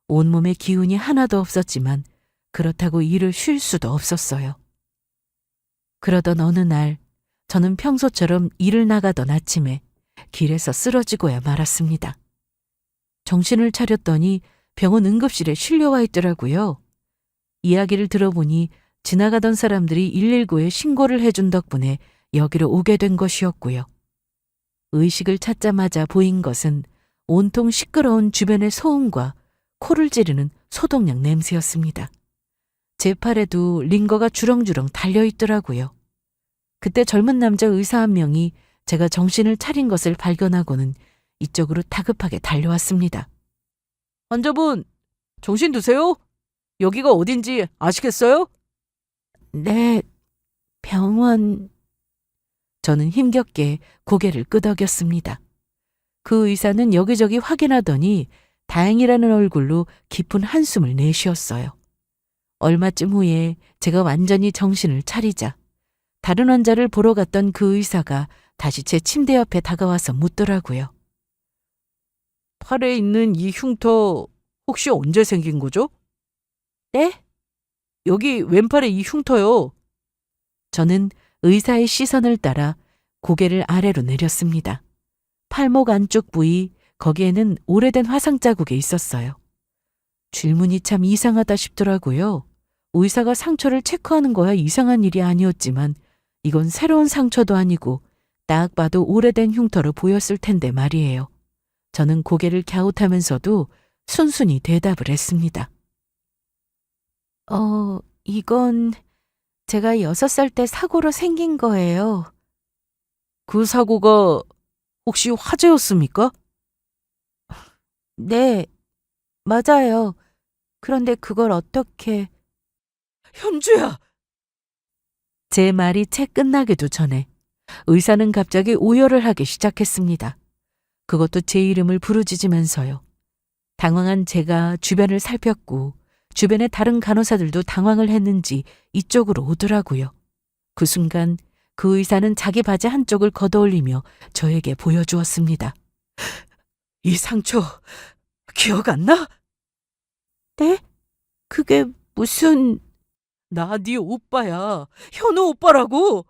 온몸에 기운이 하나도 없었지만 그렇다고 일을 쉴 수도 없었어요. 그러던 어느 날 저는 평소처럼 일을 나가던 아침에 길에서 쓰러지고야 말았습니다. 정신을 차렸더니 병원 응급실에 실려와 있더라고요. 이야기를 들어보니 지나가던 사람들이 119에 신고를 해준 덕분에 여기로 오게 된 것이었고요. 의식을 찾자마자 보인 것은 온통 시끄러운 주변의 소음과 코를 찌르는 소독약 냄새였습니다. 제 팔에도 링거가 주렁주렁 달려있더라고요. 그때 젊은 남자 의사 한 명이 제가 정신을 차린 것을 발견하고는 이쪽으로 다급하게 달려왔습니다. 환자분, 정신 드세요? 여기가 어딘지 아시겠어요? 네, 병원. 저는 힘겹게 고개를 끄덕였습니다. 그 의사는 여기저기 확인하더니 다행이라는 얼굴로 깊은 한숨을 내쉬었어요. 얼마쯤 후에 제가 완전히 정신을 차리자 다른 환자를 보러 갔던 그 의사가 다시 제 침대 옆에 다가와서 묻더라고요. 팔에 있는 이 흉터 혹시 언제 생긴 거죠? 네? 여기 왼팔에 이 흉터요. 저는 의사의 시선을 따라 고개를 아래로 내렸습니다. 팔목 안쪽 부위, 거기에는 오래된 화상 자국이 있었어요. 질문이 참 이상하다 싶더라고요. 의사가 상처를 체크하는 거야 이상한 일이 아니었지만 이건 새로운 상처도 아니고 딱 봐도 오래된 흉터로 보였을 텐데 말이에요. 저는 고개를 갸웃하면서도 순순히 대답을 했습니다. 이건 제가 6살 때 사고로 생긴 거예요. 그 사고가 혹시 화재였습니까? 네, 맞아요. 그런데 그걸 어떻게... 현주야! 제 말이 채 끝나기도 전에 의사는 갑자기 오열을 하기 시작했습니다. 그것도 제 이름을 부르짖으면서요. 당황한 제가 주변을 살폈고 주변의 다른 간호사들도 당황을 했는지 이쪽으로 오더라고요. 그 순간 그 의사는 자기 바지 한쪽을 걷어올리며 저에게 보여주었습니다. 이 상처 기억 안 나? 네? 그게 무슨... 나 네 오빠야. 현우 오빠라고.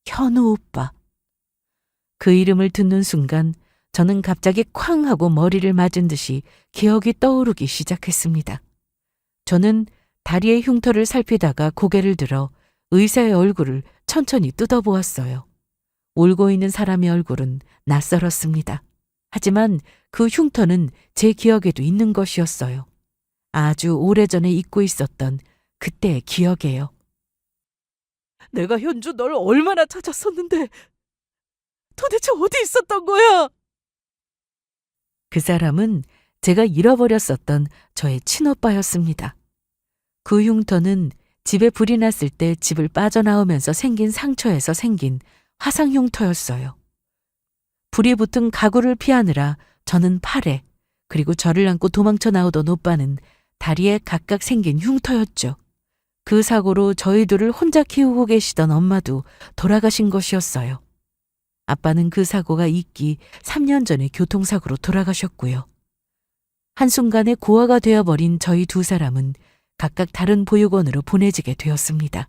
현우 오빠. 그 이름을 듣는 순간 저는 갑자기 쾅 하고 머리를 맞은 듯이 기억이 떠오르기 시작했습니다. 저는 다리의 흉터를 살피다가 고개를 들어 의사의 얼굴을 천천히 뜯어보았어요. 울고 있는 사람의 얼굴은 낯설었습니다. 하지만 그 흉터는 제 기억에도 있는 것이었어요. 아주 오래전에 잊고 있었던 그때의 기억이에요. 내가 현주 널 얼마나 찾았었는데 도대체 어디 있었던 거야? 그 사람은 제가 잃어버렸었던 저의 친오빠였습니다. 그 흉터는 집에 불이 났을 때 집을 빠져나오면서 생긴 상처에서 생긴 화상 흉터였어요. 불이 붙은 가구를 피하느라 저는 팔에, 그리고 저를 안고 도망쳐 나오던 오빠는 다리에 각각 생긴 흉터였죠. 그 사고로 저희 둘을 혼자 키우고 계시던 엄마도 돌아가신 것이었어요. 아빠는 그 사고가 있기 3년 전에 교통사고로 돌아가셨고요. 한순간에 고아가 되어버린 저희 두 사람은 각각 다른 보육원으로 보내지게 되었습니다.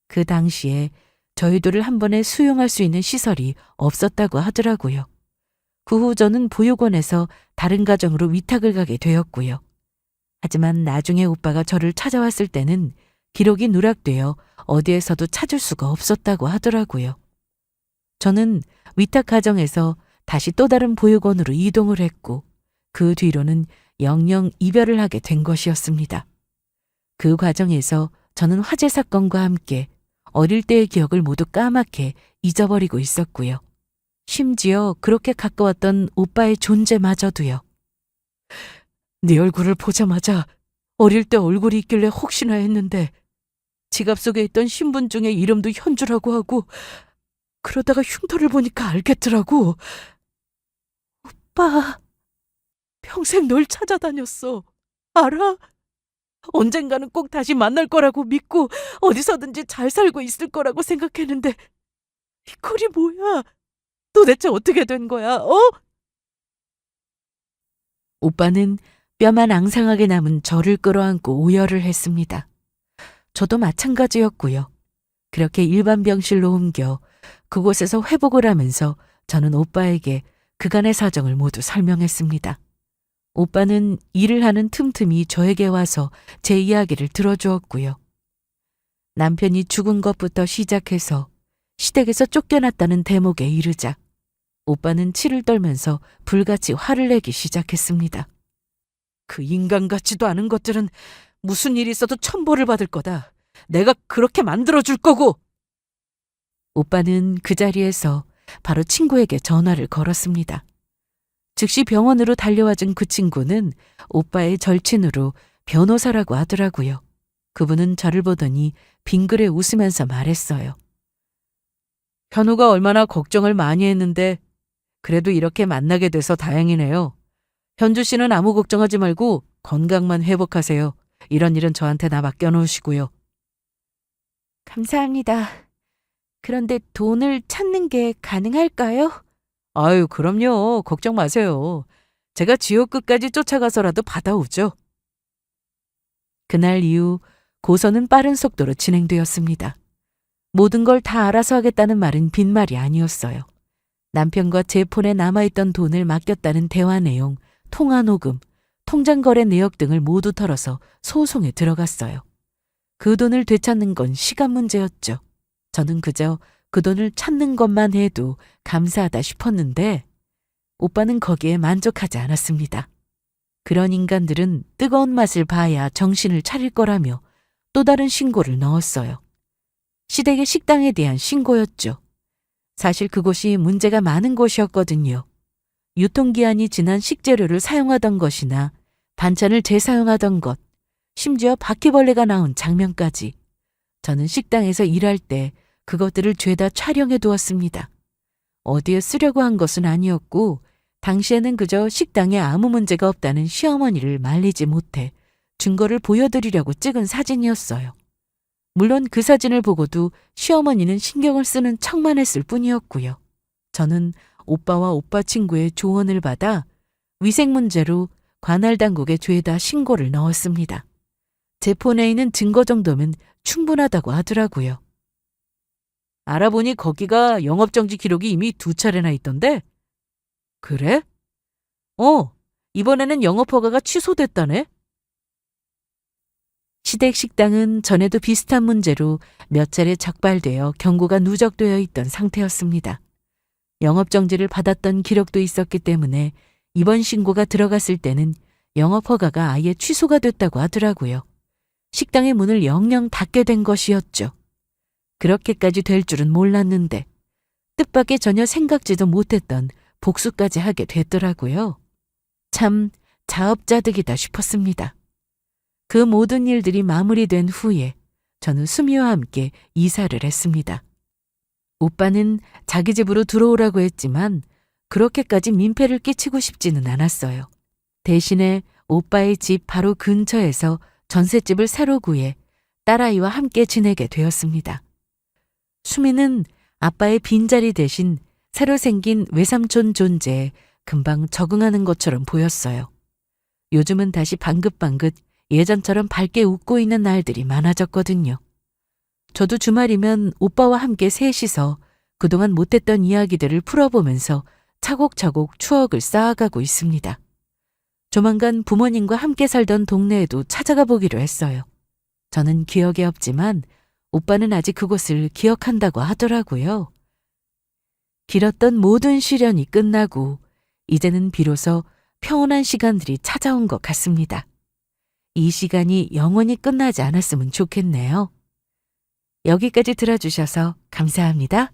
그 당시에 저희들을 한 번에 수용할 수 있는 시설이 없었다고 하더라고요. 그 후 저는 보육원에서 다른 가정으로 위탁을 가게 되었고요. 하지만 나중에 오빠가 저를 찾아왔을 때는 기록이 누락되어 어디에서도 찾을 수가 없었다고 하더라고요. 저는 위탁 가정에서 다시 또 다른 보육원으로 이동을 했고 그 뒤로는 영영 이별을 하게 된 것이었습니다. 그 과정에서 저는 화재 사건과 함께 어릴 때의 기억을 모두 까맣게 잊어버리고 있었고요. 심지어 그렇게 가까웠던 오빠의 존재마저도요. 네 얼굴을 보자마자 어릴 때 얼굴이 있길래 혹시나 했는데 지갑 속에 있던 신분증의 이름도 현주라고 하고 그러다가 흉터를 보니까 알겠더라고. 오빠, 평생 널 찾아다녔어. 알아? 언젠가는 꼭 다시 만날 거라고 믿고 어디서든지 잘 살고 있을 거라고 생각했는데 이 꼴이 뭐야? 도대체 어떻게 된 거야? 오빠는 뼈만 앙상하게 남은 저를 끌어안고 오열을 했습니다. 저도 마찬가지였고요. 그렇게 일반 병실로 옮겨 그곳에서 회복을 하면서 저는 오빠에게 그간의 사정을 모두 설명했습니다. 오빠는 일을 하는 틈틈이 저에게 와서 제 이야기를 들어주었고요. 남편이 죽은 것부터 시작해서 시댁에서 쫓겨났다는 대목에 이르자 오빠는 치를 떨면서 불같이 화를 내기 시작했습니다. 그 인간 같지도 않은 것들은 무슨 일이 있어도 천벌을 받을 거다. 내가 그렇게 만들어줄 거고. 오빠는 그 자리에서 바로 친구에게 전화를 걸었습니다. 즉시 병원으로 달려와준 그 친구는 오빠의 절친으로 변호사라고 하더라고요. 그분은 저를 보더니 빙그레 웃으면서 말했어요. 현우가 얼마나 걱정을 많이 했는데 그래도 이렇게 만나게 돼서 다행이네요. 현주 씨는 아무 걱정하지 말고 건강만 회복하세요. 이런 일은 저한테 다 맡겨놓으시고요. 감사합니다. 그런데 돈을 찾는 게 가능할까요? 아유, 그럼요. 걱정 마세요. 제가 지옥 끝까지 쫓아가서라도 받아오죠. 그날 이후 고소는 빠른 속도로 진행되었습니다. 모든 걸 다 알아서 하겠다는 말은 빈말이 아니었어요. 남편과 제 폰에 남아있던 돈을 맡겼다는 대화 내용, 통화 녹음, 통장 거래 내역 등을 모두 털어서 소송에 들어갔어요. 그 돈을 되찾는 건 시간 문제였죠. 저는 그저 그 돈을 찾는 것만 해도 감사하다 싶었는데 오빠는 거기에 만족하지 않았습니다. 그런 인간들은 뜨거운 맛을 봐야 정신을 차릴 거라며 또 다른 신고를 넣었어요. 시댁의 식당에 대한 신고였죠. 사실 그곳이 문제가 많은 곳이었거든요. 유통기한이 지난 식재료를 사용하던 것이나 반찬을 재사용하던 것, 심지어 바퀴벌레가 나온 장면까지. 저는 식당에서 일할 때 그것들을 죄다 촬영해 두었습니다. 어디에 쓰려고 한 것은 아니었고 당시에는 그저 식당에 아무 문제가 없다는 시어머니를 말리지 못해 증거를 보여드리려고 찍은 사진이었어요. 물론 그 사진을 보고도 시어머니는 신경을 쓰는 척만 했을 뿐이었고요. 저는 오빠와 오빠 친구의 조언을 받아 위생 문제로 관할 당국에 죄다 신고를 넣었습니다. 제 폰에 있는 증거 정도면 충분하다고 하더라고요. 알아보니 거기가 영업정지 기록이 이미 2차례나 있던데? 그래? 이번에는 영업허가가 취소됐다네? 시댁 식당은 전에도 비슷한 문제로 몇 차례 적발되어 경고가 누적되어 있던 상태였습니다. 영업정지를 받았던 기록도 있었기 때문에 이번 신고가 들어갔을 때는 영업허가가 아예 취소가 됐다고 하더라고요. 식당의 문을 영영 닫게 된 것이었죠. 그렇게까지 될 줄은 몰랐는데 뜻밖의 전혀 생각지도 못했던 복수까지 하게 됐더라고요. 참 자업자득이다 싶었습니다. 그 모든 일들이 마무리된 후에 저는 수미와 함께 이사를 했습니다. 오빠는 자기 집으로 들어오라고 했지만 그렇게까지 민폐를 끼치고 싶지는 않았어요. 대신에 오빠의 집 바로 근처에서 전셋집을 새로 구해 딸아이와 함께 지내게 되었습니다. 수미는 아빠의 빈자리 대신 새로 생긴 외삼촌 존재에 금방 적응하는 것처럼 보였어요. 요즘은 다시 방긋방긋 예전처럼 밝게 웃고 있는 날들이 많아졌거든요. 저도 주말이면 오빠와 함께 셋이서 그동안 못했던 이야기들을 풀어보면서 차곡차곡 추억을 쌓아가고 있습니다. 조만간 부모님과 함께 살던 동네에도 찾아가 보기로 했어요. 저는 기억이 없지만 오빠는 아직 그곳을 기억한다고 하더라고요. 길었던 모든 시련이 끝나고 이제는 비로소 평온한 시간들이 찾아온 것 같습니다. 이 시간이 영원히 끝나지 않았으면 좋겠네요. 여기까지 들어주셔서 감사합니다.